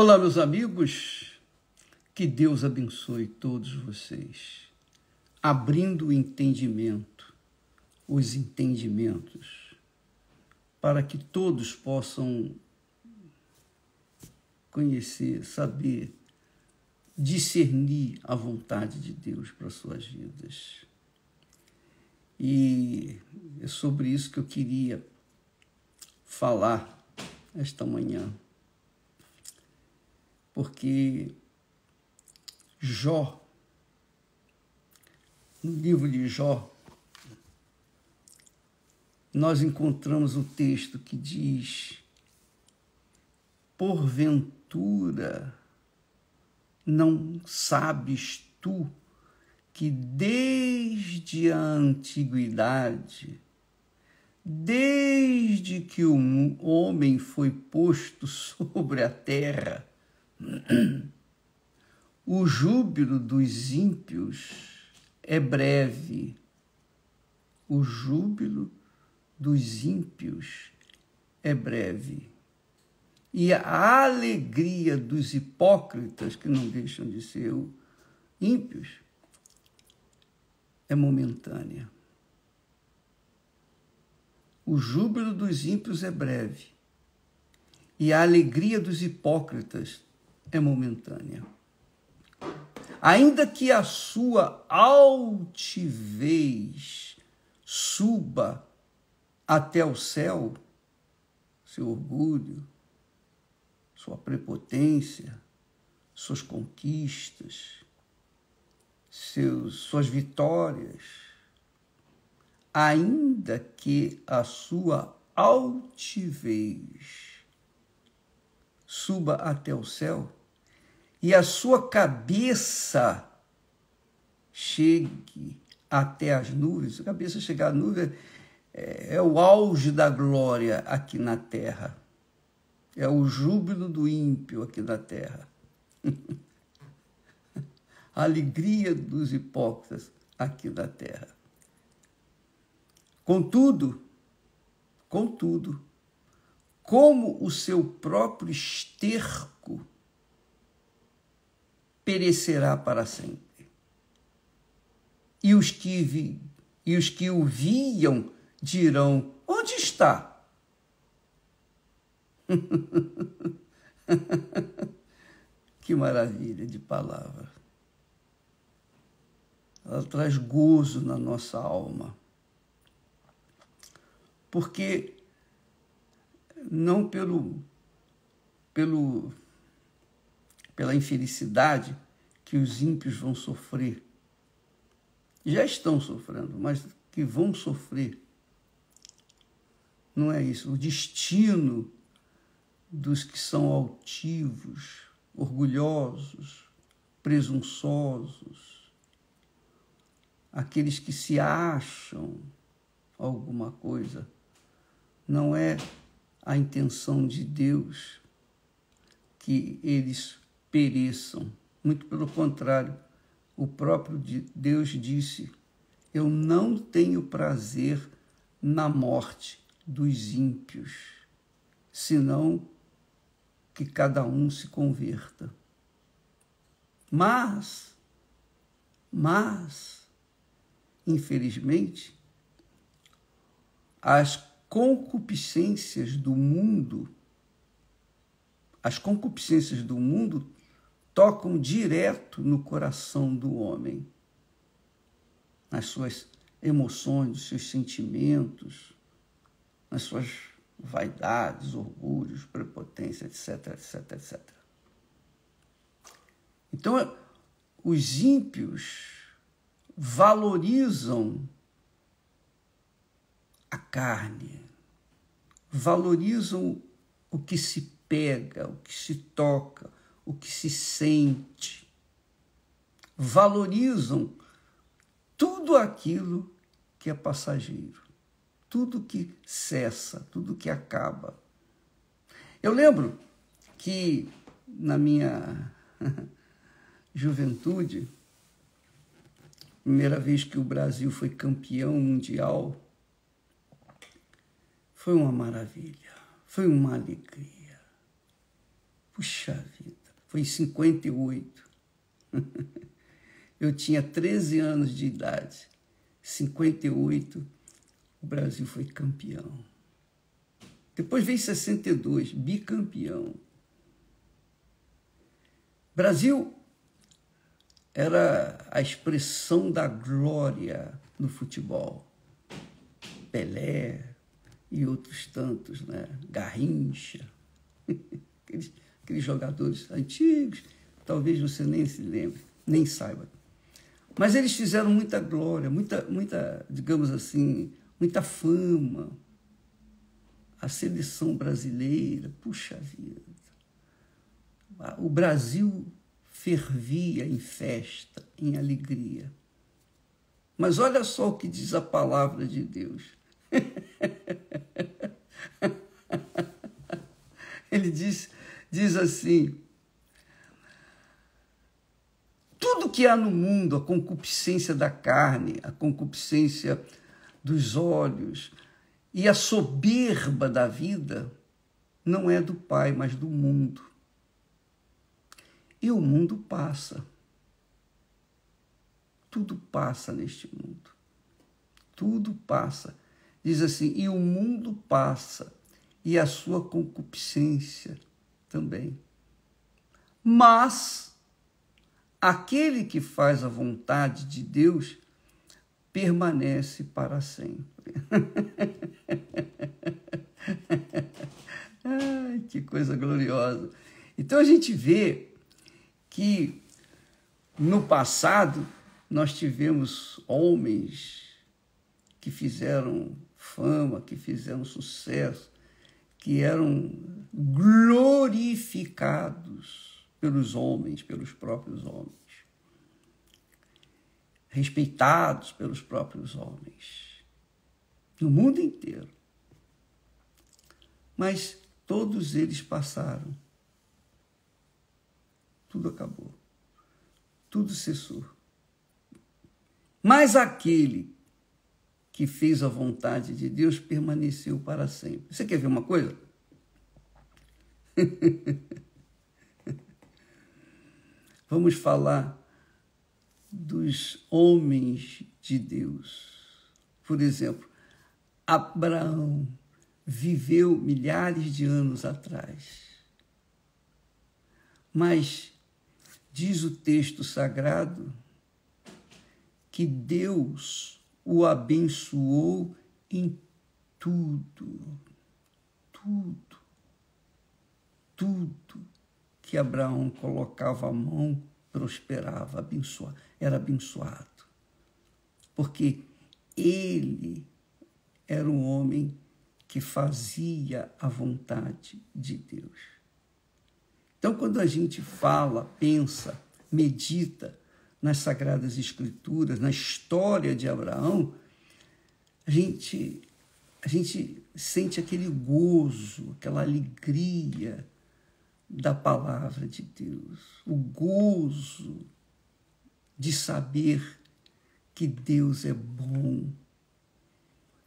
Olá, meus amigos, que Deus abençoe todos vocês, abrindo o entendimento, os entendimentos, para que todos possam conhecer, saber, discernir a vontade de Deus para suas vidas. E é sobre isso que eu queria falar esta manhã. Porque Jó, no livro de Jó, nós encontramos o texto que diz: porventura não sabes tu que desde a antiguidade, desde que o homem foi posto sobre a terra, o júbilo dos ímpios é breve. O júbilo dos ímpios é breve. E a alegria dos hipócritas, que não deixam de ser ímpios, é momentânea. O júbilo dos ímpios é breve. E a alegria dos hipócritas é momentânea. Ainda que a sua altivez suba até o céu, seu orgulho, sua prepotência, suas conquistas, suas vitórias, ainda que a sua altivez suba até o céu e a sua cabeça chegue até as nuvens. A cabeça chegar às nuvens é o auge da glória aqui na terra. É o júbilo do ímpio aqui na terra. A alegria dos hipócritas aqui na terra. Contudo, como o seu próprio esterco perecerá para sempre. E os que o viam dirão: onde está? Que maravilha de palavra. Ela traz gozo na nossa alma. Porque não pela infelicidade que os ímpios vão sofrer. Já estão sofrendo, mas que vão sofrer. Não é isso. O destino dos que são altivos, orgulhosos, presunçosos, aqueles que se acham alguma coisa, não é a intenção de Deus que eles pereçam. Muito pelo contrário, o próprio Deus disse: eu não tenho prazer na morte dos ímpios, senão que cada um se converta. Mas, infelizmente, as concupiscências do mundo tocam direto no coração do homem, nas suas emoções, nos seus sentimentos, nas suas vaidades, orgulhos, prepotência, etc, etc, etc. Então, os ímpios valorizam a carne, valorizam o que se pega, o que se toca, o que se sente, valorizam tudo aquilo que é passageiro, tudo que cessa, tudo que acaba. Eu lembro que na minha juventude, primeira vez que o Brasil foi campeão mundial, foi uma maravilha, foi uma alegria. Puxa vida, foi em 58. Eu tinha 13 anos de idade. 58, o Brasil foi campeão. Depois veio 62, bicampeão. Brasil era a expressão da glória no futebol. Pelé e outros tantos, né? Garrincha, aqueles jogadores antigos, talvez você nem se lembre, nem saiba. Mas eles fizeram muita glória, muita, digamos assim, muita fama. A seleção brasileira, puxa vida. O Brasil fervia em festa, em alegria. Mas olha só o que diz a palavra de Deus. Ele diz assim: tudo que há no mundo, a concupiscência da carne, a concupiscência dos olhos e a soberba da vida, não é do Pai, mas do mundo. E o mundo passa. Tudo passa neste mundo. Tudo passa. Diz assim, e o mundo passa, e a sua concupiscência também. Mas aquele que faz a vontade de Deus permanece para sempre. Ai, que coisa gloriosa. Então a gente vê que no passado nós tivemos homens que fizeram fama, que fizeram sucesso, que eram glorificados pelos homens, pelos próprios homens, respeitados pelos próprios homens, no mundo inteiro. Mas todos eles passaram. Tudo acabou. Tudo cessou. Mas aquele que fez a vontade de Deus permaneceu para sempre. Você quer ver uma coisa? Vamos falar dos homens de Deus. Por exemplo, Abraão viveu milhares de anos atrás. Mas diz o texto sagrado que Deus o abençoou em tudo que Abraão colocava a mão, prosperava, era abençoado. Porque ele era um homem que fazia a vontade de Deus. Então, quando a gente fala, pensa, medita nas Sagradas Escrituras, na história de Abraão, a gente sente aquele gozo, aquela alegria da palavra de Deus, o gozo de saber que Deus é bom.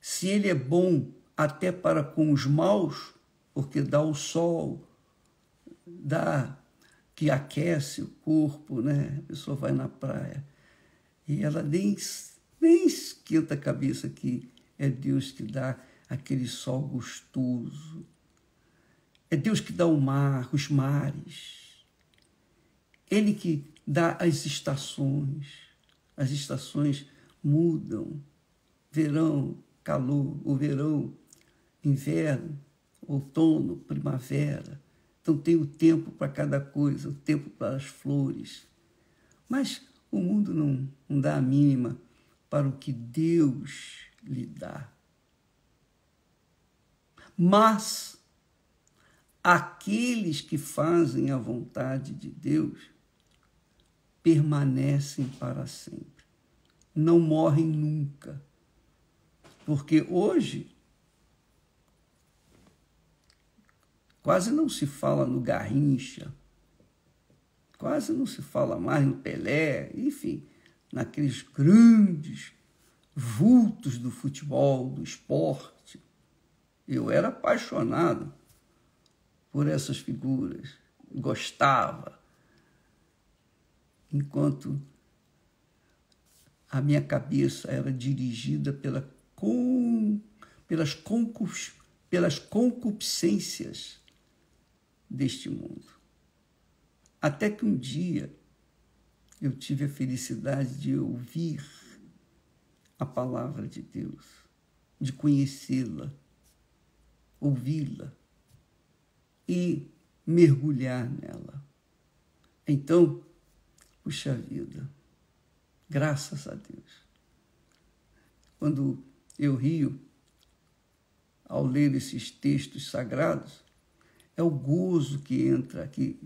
Se Ele é bom até para com os maus, porque dá o sol, que aquece o corpo, né? A pessoa vai na praia e ela nem esquenta a cabeça que é Deus que dá aquele sol gostoso. É Deus que dá o mar, os mares. Ele que dá as estações. As estações mudam. Verão, calor, o verão, inverno, outono, primavera. Então tem o tempo para cada coisa, o tempo para as flores. Mas o mundo não dá a mínima para o que Deus lhe dá. Mas aqueles que fazem a vontade de Deus permanecem para sempre. Não morrem nunca. Porque hoje quase não se fala no Garrincha, quase não se fala mais no Pelé, enfim, naqueles grandes vultos do futebol, do esporte. Eu era apaixonado por essas figuras. gostava, enquanto a minha cabeça era dirigida pelas concupiscências deste mundo. Até que um dia eu tive a felicidade de ouvir a palavra de Deus, de conhecê-la, ouvi-la e mergulhar nela. Então, puxa vida, graças a Deus. Quando eu rio ao ler esses textos sagrados, é o gozo que entra, que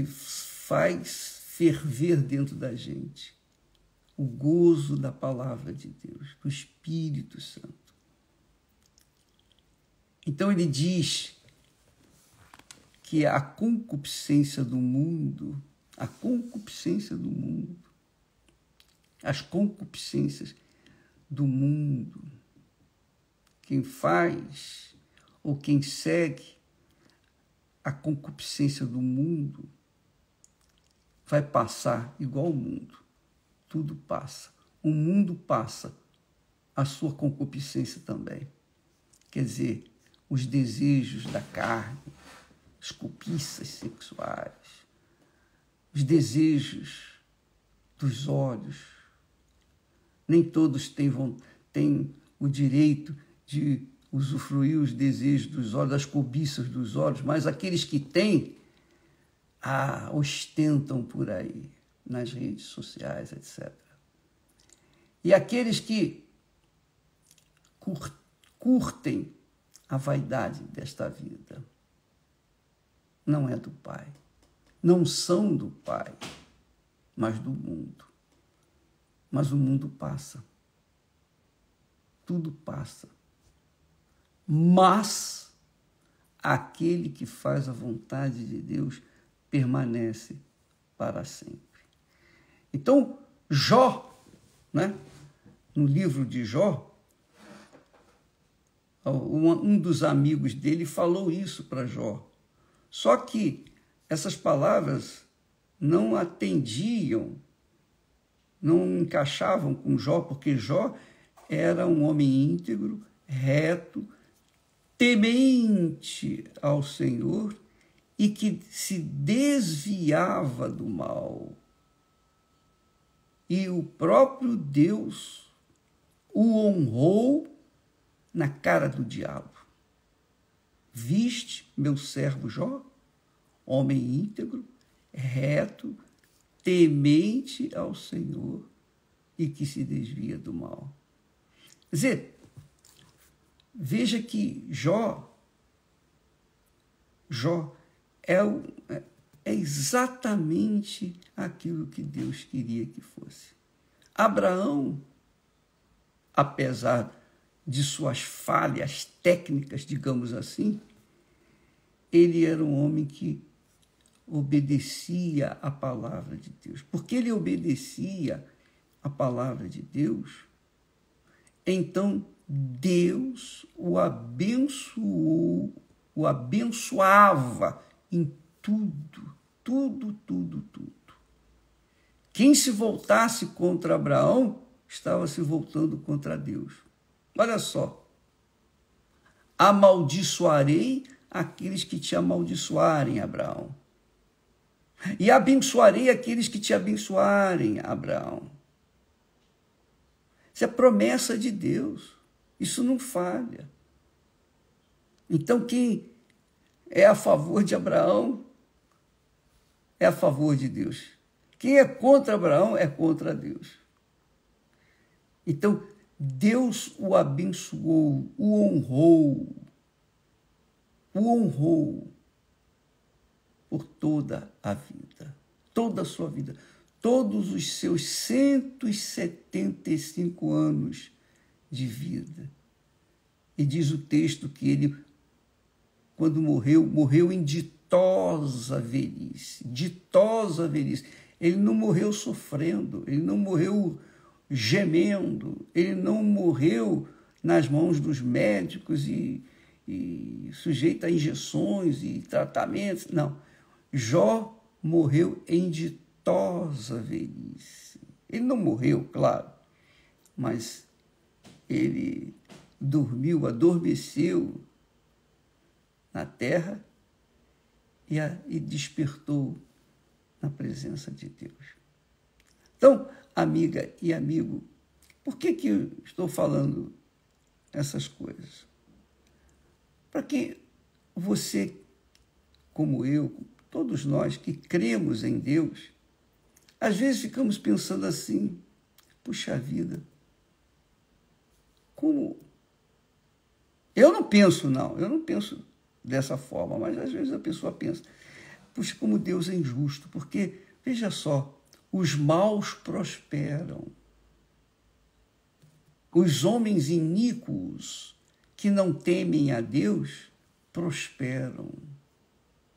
faz ferver dentro da gente. O gozo da palavra de Deus, do Espírito Santo. Então ele diz que a concupiscência do mundo, as concupiscências do mundo, quem faz ou quem segue a concupiscência do mundo vai passar igual o mundo. Tudo passa. O mundo passa, a sua concupiscência também. Quer dizer, os desejos da carne, as cobiças sexuais, os desejos dos olhos. Nem todos têm o direito de usufruir os desejos dos olhos, as cobiças dos olhos, mas aqueles que têm, ostentam por aí, nas redes sociais, etc. E aqueles que curtem a vaidade desta vida, não é do Pai, não são do Pai, mas do mundo. Mas o mundo passa, tudo passa. Mas aquele que faz a vontade de Deus permanece para sempre. Então, Jó, né? No livro de Jó, um dos amigos dele falou isso para Jó. Só que essas palavras não atendiam, não encaixavam com Jó, porque Jó era um homem íntegro, reto, temente ao Senhor e que se desviava do mal. E o próprio Deus o honrou na cara do diabo. Viste meu servo Jó, homem íntegro, reto, temente ao Senhor e que se desvia do mal. Quer dizer, veja que Jó é exatamente aquilo que Deus queria que fosse. Abraão, apesar de suas falhas técnicas, digamos assim, ele era um homem que obedecia à palavra de Deus. Porque ele obedecia à palavra de Deus, então Deus o abençoava em tudo. Quem se voltasse contra Abraão estava se voltando contra Deus. Olha só. Amaldiçoarei aqueles que te amaldiçoarem, Abraão. E abençoarei aqueles que te abençoarem, Abraão. Isso é promessa de Deus. Isso não falha. Então, quem é a favor de Abraão é a favor de Deus. Quem é contra Abraão é contra Deus. Então, Deus o abençoou, o honrou por toda a vida, toda a sua vida, todos os seus 175 anos de vida. E diz o texto que ele, quando morreu em ditosa velhice. Ele não morreu sofrendo, ele não morreu gemendo, ele não morreu nas mãos dos médicos e e sujeito a injeções e tratamentos. Não. Jó morreu em ditosa velhice. Ele não morreu, claro, mas ele dormiu, adormeceu na terra e despertou na presença de Deus. Então, amiga e amigo, por que eu estou falando essas coisas? Para que você, como eu, todos nós que cremos em Deus, às vezes ficamos pensando assim, puxa vida, como... Eu não penso dessa forma, mas às vezes a pessoa pensa, puxa, como Deus é injusto, porque, veja só, os maus prosperam. Os homens iníquos que não temem a Deus prosperam.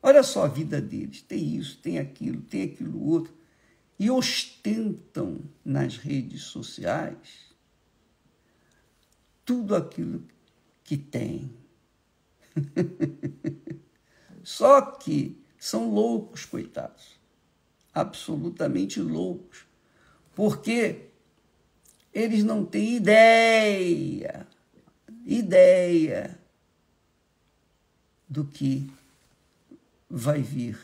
Olha só a vida deles, tem isso, tem aquilo outro, e ostentam nas redes sociais tudo aquilo que têm. Só que são loucos, coitados, absolutamente loucos, porque eles não têm ideia do que vai vir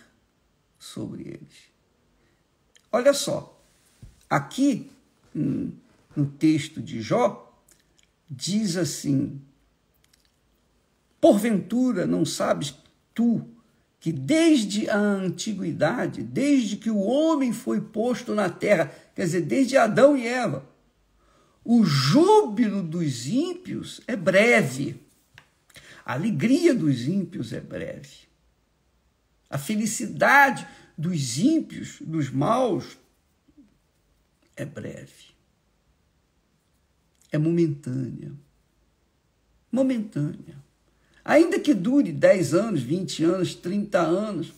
sobre eles. Olha só, aqui no texto de Jó, diz assim: porventura não sabes tu que desde a antiguidade, desde que o homem foi posto na terra, quer dizer, desde Adão e Eva, o júbilo dos ímpios é breve, a alegria dos ímpios é breve, a felicidade dos ímpios, dos maus, é breve, é momentânea. Ainda que dure 10 anos, 20 anos, 30 anos, o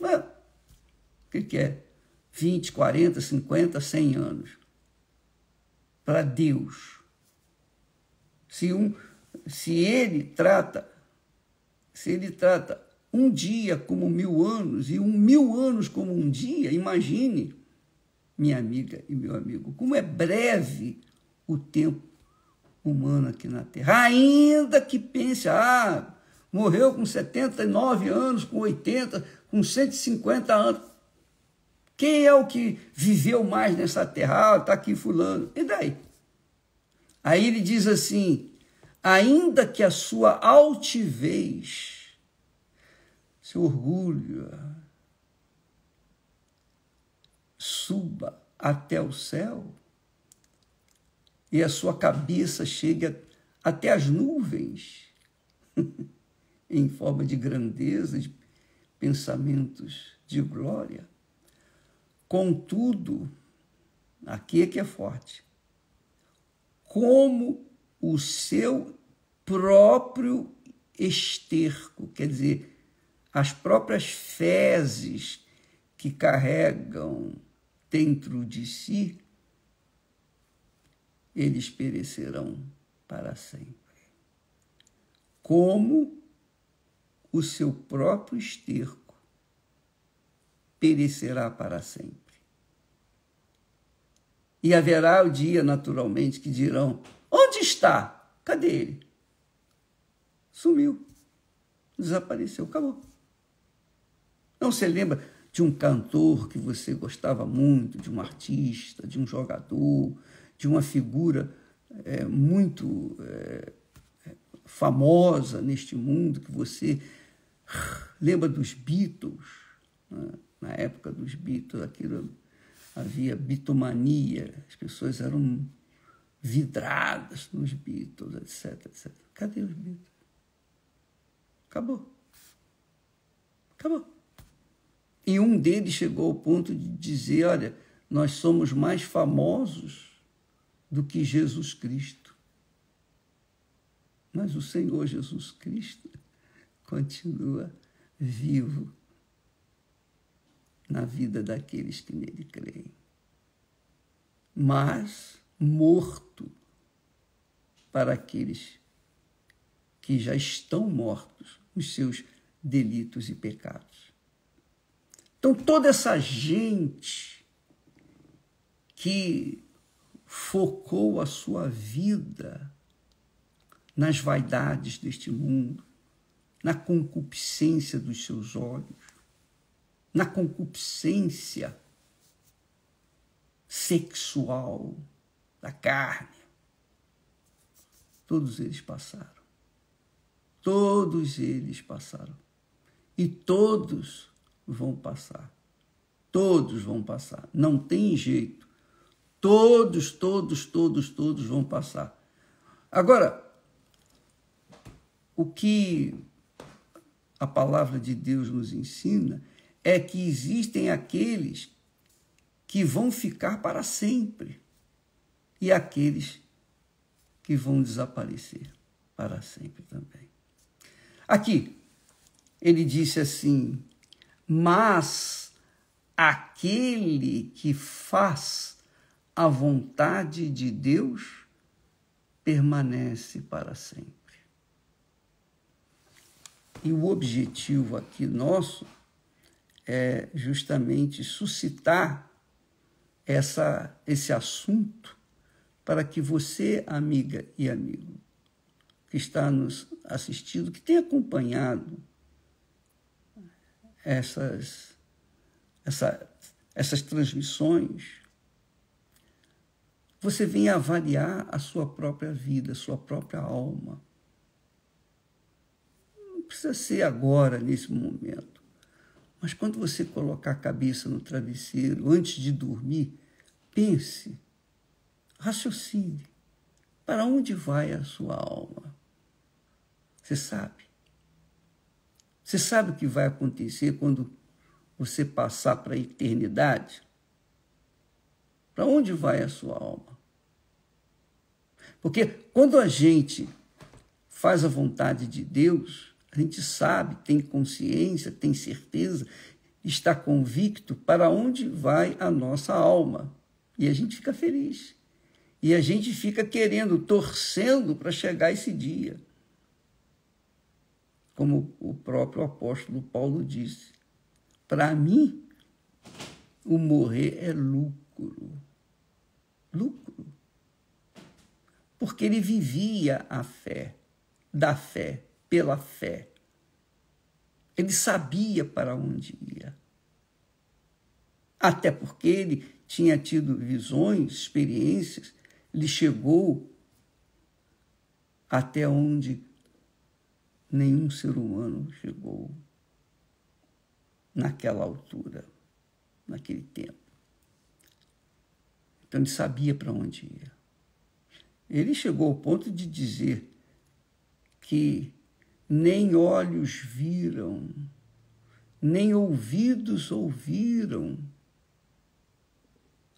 que é? 20, 40, 50, 100 anos. Para Deus. Se ele trata um dia como 1000 anos e 1000 anos como um dia, imagine, minha amiga e meu amigo, como é breve o tempo humano aqui na Terra. Ainda que pense, morreu com 79 anos, com 80, com 150 anos. Quem é o que viveu mais nessa terra? Está aqui fulano. E daí? Aí ele diz assim, ainda que a sua altivez, seu orgulho, suba até o céu e a sua cabeça chegue até as nuvens, em forma de grandeza, de pensamentos de glória. Contudo, aqui é que é forte, como o seu próprio esterco, quer dizer, as próprias fezes que carregam dentro de si, eles perecerão para sempre. Como o seu próprio esterco perecerá para sempre. E haverá o dia, naturalmente, que dirão, onde está? Cadê ele? Sumiu, desapareceu, acabou. Não se lembra de um cantor que você gostava muito, de um artista, de um jogador, de uma figura muito famosa neste mundo, que você lembra dos Beatles, né? Na época dos Beatles, havia bitomania, as pessoas eram vidradas nos Beatles, etc, etc. Cadê os Beatles? Acabou. E um deles chegou ao ponto de dizer, olha, nós somos mais famosos do que Jesus Cristo. Mas o Senhor Jesus Cristo continua vivo na vida daqueles que nele creem. Mas morto para aqueles que já estão mortos os seus delitos e pecados. Então, toda essa gente que focou a sua vida nas vaidades deste mundo, na concupiscência dos seus olhos, na concupiscência sexual da carne, todos eles passaram. Todos eles passaram. E todos vão passar. Todos vão passar. Não tem jeito. Todos vão passar. Agora, o que a palavra de Deus nos ensina é que existem aqueles que vão ficar para sempre e aqueles que vão desaparecer para sempre também. Aqui, ele disse assim, mas aquele que faz a vontade de Deus permanece para sempre. E o objetivo aqui nosso é justamente suscitar esse assunto para que você, amiga e amigo, que está nos assistindo, que tem acompanhado essas transmissões, você venha avaliar a sua própria vida, a sua própria alma. Não precisa ser agora, nesse momento, mas quando você colocar a cabeça no travesseiro, antes de dormir, pense, raciocine, para onde vai a sua alma? Você sabe? Você sabe o que vai acontecer quando você passar para a eternidade? Para onde vai a sua alma? Porque quando a gente faz a vontade de Deus, a gente sabe, tem consciência, tem certeza, está convicto para onde vai a nossa alma. E a gente fica feliz. E a gente fica querendo, torcendo para chegar esse dia. Como o próprio apóstolo Paulo disse, para mim, o morrer é lucro. Lucro. Porque ele vivia a fé, da fé, pela fé. Ele sabia para onde ia. Até porque ele tinha tido visões, experiências, ele chegou até onde nenhum ser humano chegou naquela altura, naquele tempo. Então ele sabia para onde ia. Ele chegou ao ponto de dizer que nem olhos viram, nem ouvidos ouviram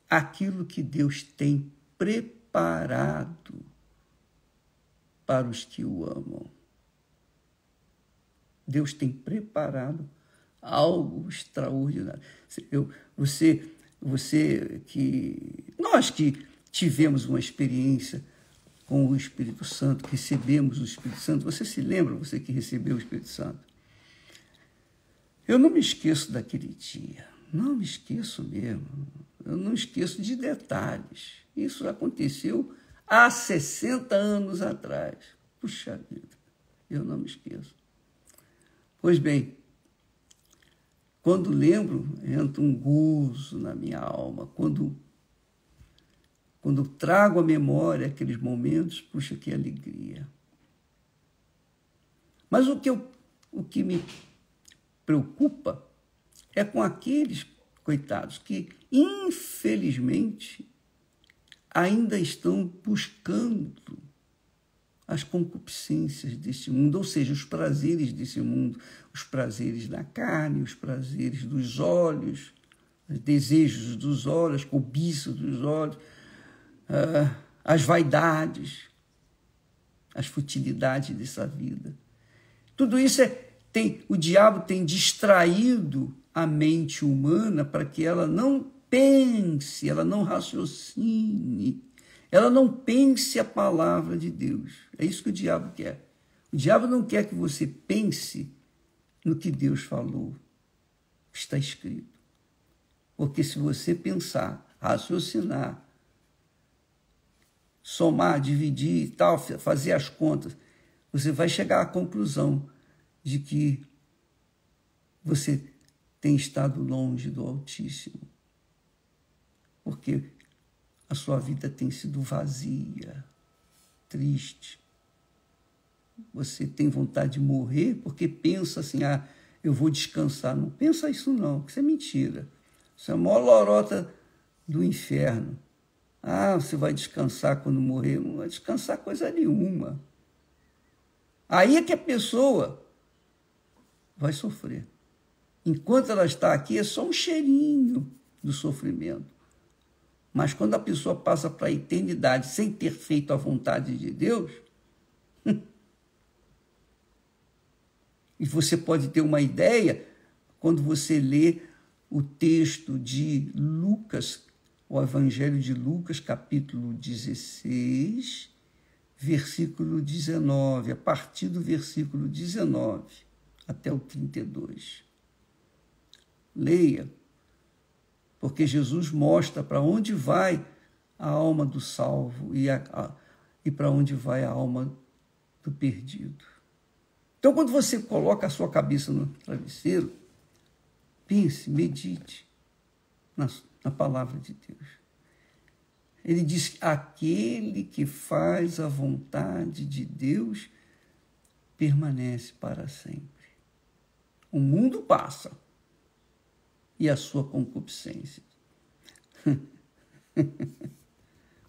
aquilo que Deus tem preparado para os que o amam. Deus tem preparado algo extraordinário. Nós que tivemos uma experiência com o Espírito Santo, que recebemos o Espírito Santo, você se lembra, você que recebeu o Espírito Santo? Eu não me esqueço daquele dia, não me esqueço mesmo, eu não esqueço de detalhes. Isso aconteceu há 60 anos atrás. Puxa vida, eu não me esqueço. Pois bem, quando lembro, entra um gozo na minha alma. Quando trago à memória aqueles momentos, puxa, que alegria. Mas o que me preocupa é com aqueles, coitados, que, infelizmente, ainda estão buscando as concupiscências deste mundo, ou seja, os prazeres desse mundo, os prazeres da carne, os prazeres dos olhos, os desejos dos olhos, as cobiças dos olhos, as vaidades, as futilidades dessa vida. Tudo isso o diabo tem distraído a mente humana para que ela não pense, ela não raciocine, ela não pense a palavra de Deus. É isso que o diabo quer. O diabo não quer que você pense no que Deus falou, está escrito. Porque se você pensar, raciocinar, somar, dividir e tal, fazer as contas, você vai chegar à conclusão de que você tem estado longe do Altíssimo. Porque a sua vida tem sido vazia, triste. Você tem vontade de morrer porque pensa assim, eu vou descansar. Não pensa isso não, isso é mentira. Isso é a maior lorota do inferno. Você vai descansar quando morrer. Não vai descansar coisa nenhuma. Aí é que a pessoa vai sofrer. Enquanto ela está aqui, é só um cheirinho do sofrimento. Mas quando a pessoa passa para a eternidade sem ter feito a vontade de Deus, e você pode ter uma ideia quando você lê o texto de Lucas, o Evangelho de Lucas, capítulo 16, versículo 19, a partir do versículo 19 até o 32. Leia, porque Jesus mostra para onde vai a alma do salvo e para onde vai a alma do perdido. Então, quando você coloca a sua cabeça no travesseiro, pense, medite na palavra de Deus. Ele diz: aquele que faz a vontade de Deus permanece para sempre. O mundo passa e a sua concupiscência.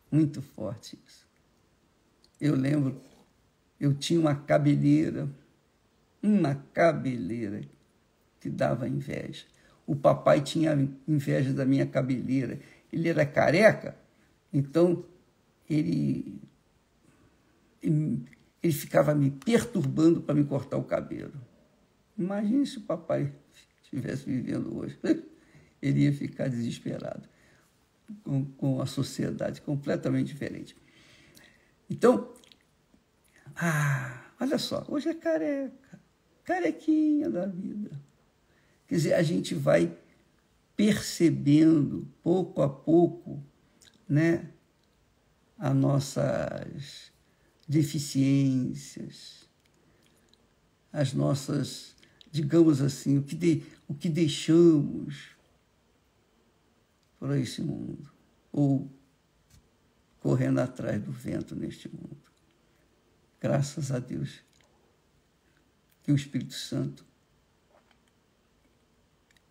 Muito forte isso. Eu lembro, eu tinha uma cabeleira que dava inveja. O papai tinha inveja da minha cabeleira. Ele era careca, então ele ficava me perturbando para me cortar o cabelo. Imagine se o papai estivesse vivendo hoje. Ele ia ficar desesperado com a sociedade completamente diferente. Então, olha só, hoje é carequinha da vida. Quer dizer, a gente vai percebendo, pouco a pouco, né, as nossas deficiências, as nossas, digamos assim, o que deixamos por esse mundo, ou correndo atrás do vento neste mundo. Graças a Deus que o Espírito Santo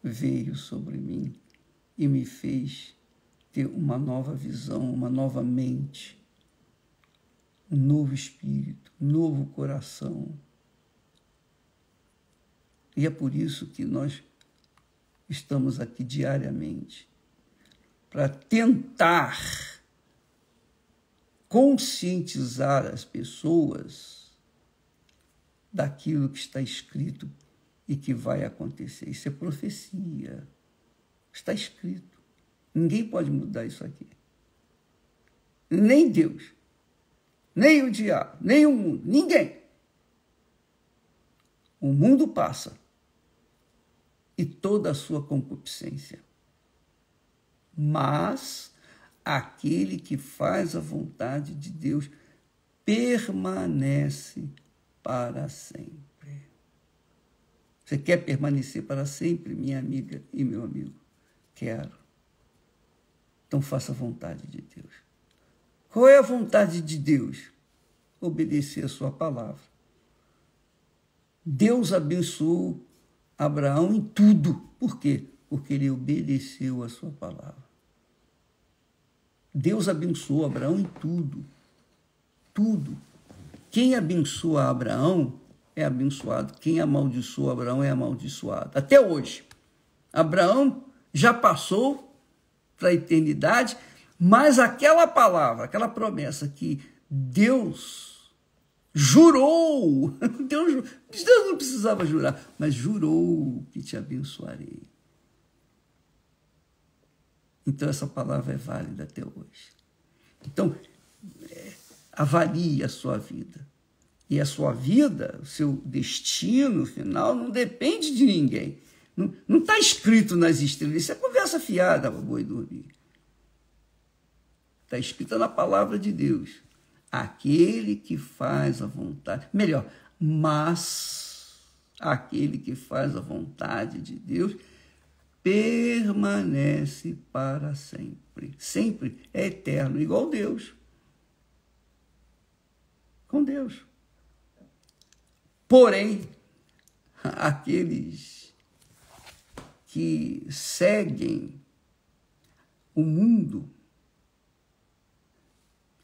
veio sobre mim e me fez ter uma nova visão, uma nova mente, um novo espírito, um novo coração. E é por isso que nós estamos aqui diariamente, para tentar conscientizar as pessoas daquilo que está escrito e que vai acontecer. Isso é profecia. Está escrito. Ninguém pode mudar isso aqui. Nem Deus, nem o diabo, nem o mundo, ninguém. O mundo passa e toda a sua concupiscência. Mas aquele que faz a vontade de Deus permanece para sempre. Você quer permanecer para sempre, minha amiga e meu amigo? Quero. Então faça a vontade de Deus. Qual é a vontade de Deus? Obedecer a sua palavra. Deus abençoou Abraão em tudo. Por quê? Porque ele obedeceu a sua palavra. Deus abençoou Abraão em tudo. Tudo. Quem abençoa Abraão é abençoado. Quem amaldiçoa Abraão é amaldiçoado. Até hoje. Abraão já passou para a eternidade, mas aquela palavra, aquela promessa que Deus jurou, Deus não precisava jurar, mas jurou que te abençoarei. Então, essa palavra é válida até hoje. Então, avalie a sua vida. E a sua vida, o seu destino final, não depende de ninguém. Não está escrito nas estrelas. Isso é conversa fiada para boi dormir. Está escrita na palavra de Deus. Aquele que faz a vontade. Melhor, mas aquele que faz a vontade de Deus permanece para sempre. Sempre é eterno, igual Deus. Com Deus. Porém, aqueles que seguem o mundo,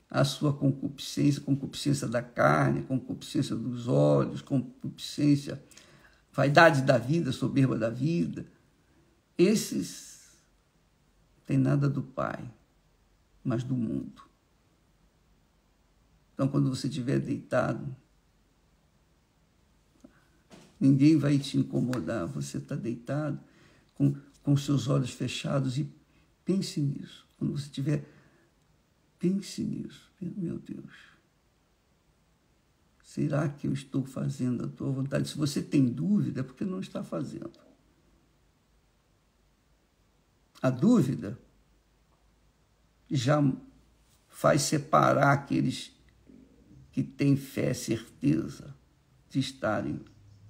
a sua concupiscência da carne, concupiscência dos olhos, concupiscência, vaidade da vida, soberba da vida, esses têm nada do Pai, mas do mundo. Então, quando você estiver deitado, ninguém vai te incomodar. Você está deitado com seus olhos fechados e pense nisso. Quando você estiver, pense nisso. Meu Deus, será que eu estou fazendo a tua vontade? Se você tem dúvida, é porque não está fazendo. A dúvida já faz separar aqueles que têm fé, certeza de estarem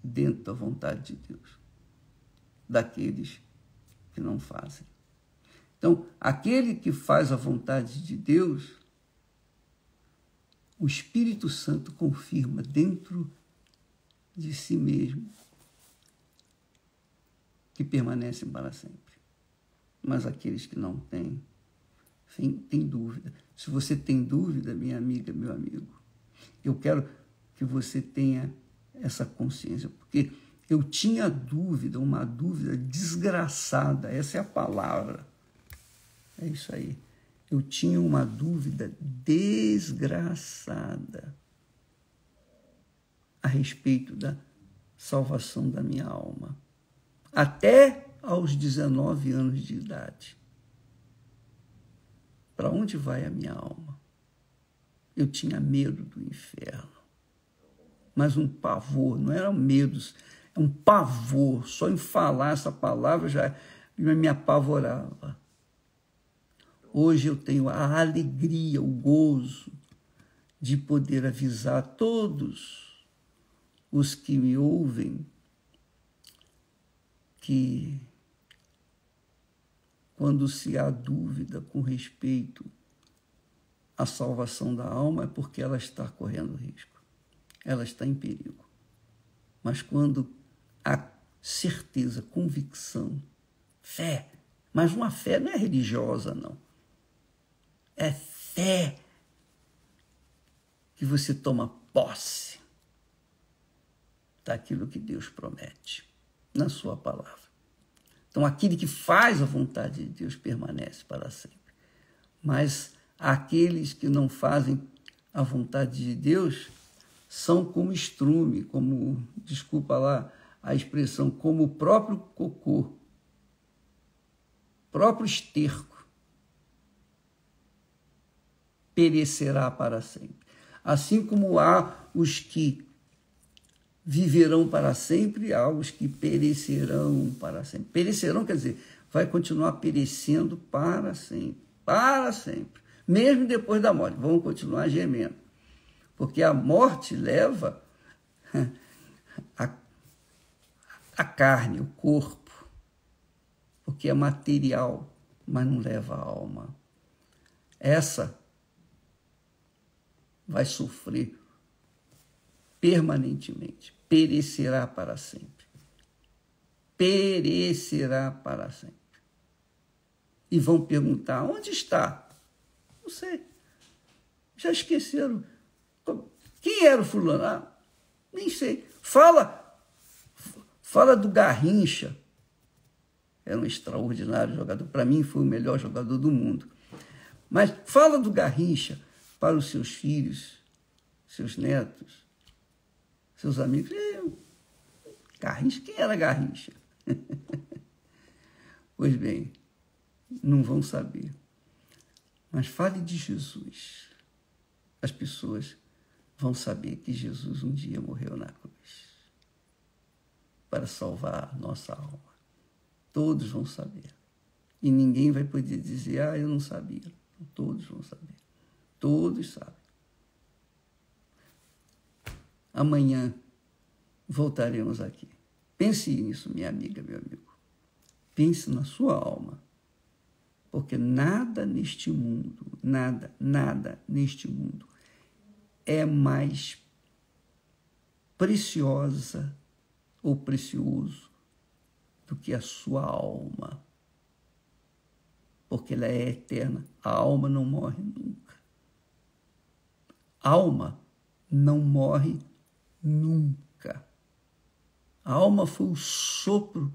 dentro da vontade de Deus, daqueles que não fazem. Então, aquele que faz a vontade de Deus, o Espírito Santo confirma dentro de si mesmo que permanecem para sempre. Mas aqueles que não têm dúvida. Se você tem dúvida, minha amiga, meu amigo, eu quero que você tenha essa consciência, porque eu tinha dúvida, uma dúvida desgraçada, essa é a palavra, é isso aí. Eu tinha uma dúvida desgraçada a respeito da salvação da minha alma, até aos 19 anos de idade. Para onde vai a minha alma? Eu tinha medo do inferno, mas um pavor, não eram medos, é um pavor. Só em falar essa palavra já me apavorava. Hoje eu tenho a alegria, o gozo de poder avisar todos os que me ouvem que quando se há dúvida com respeito à salvação da alma é porque ela está correndo risco, ela está em perigo. Mas quando há certeza, convicção, fé, mas uma fé não é religiosa, não. É fé que você toma posse daquilo que Deus promete na sua palavra. Então, aquele que faz a vontade de Deus permanece para sempre. Mas aqueles que não fazem a vontade de Deus são como estrume, como, desculpa lá a expressão, como o próprio cocô, próprio esterco, perecerá para sempre. Assim como há os que viverão para sempre, há os que perecerão para sempre. Perecerão quer dizer, vai continuar perecendo para sempre. Para sempre. Mesmo depois da morte, vão continuar gemendo. Porque a morte leva a carne, o corpo, porque é material, mas não leva a alma. Essa vai sofrer permanentemente, perecerá para sempre. Perecerá para sempre. E vão perguntar, onde está? Não sei. Já esqueceram. Quem era o fulano? Ah, nem sei. Fala do Garrincha. Era um extraordinário jogador. Para mim, foi o melhor jogador do mundo. Mas fala do Garrincha para os seus filhos, seus netos, seus amigos. Garrincha? Quem era Garrincha? Pois bem, não vão saber. Mas fale de Jesus. As pessoas vão saber que Jesus um dia morreu na cruz para salvar nossa alma. Todos vão saber. E ninguém vai poder dizer, eu não sabia. Todos vão saber. Todos sabem. Amanhã voltaremos aqui. Pense nisso, minha amiga, meu amigo. Pense na sua alma. Porque nada neste mundo, nada neste mundo é mais preciosa ou precioso do que a sua alma. Porque ela é eterna. A alma não morre nunca. A alma não morre nunca. A alma foi o sopro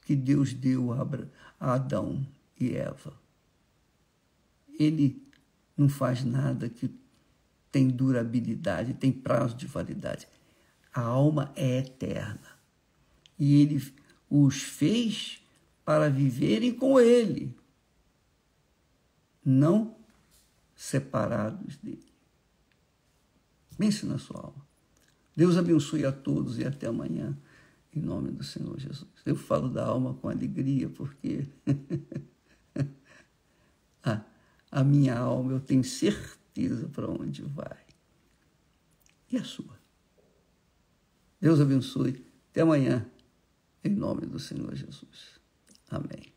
que Deus deu a Adão e Eva. Ele não faz nada que tem durabilidade, tem prazo de validade. A alma é eterna. E ele os fez para viverem com ele, não separados dele. Pense na sua alma. Deus abençoe a todos e até amanhã, em nome do Senhor Jesus. Eu falo da alma com alegria, porque a minha alma, eu tenho certeza para onde vai. E a sua? Deus abençoe. Até amanhã, em nome do Senhor Jesus. Amém.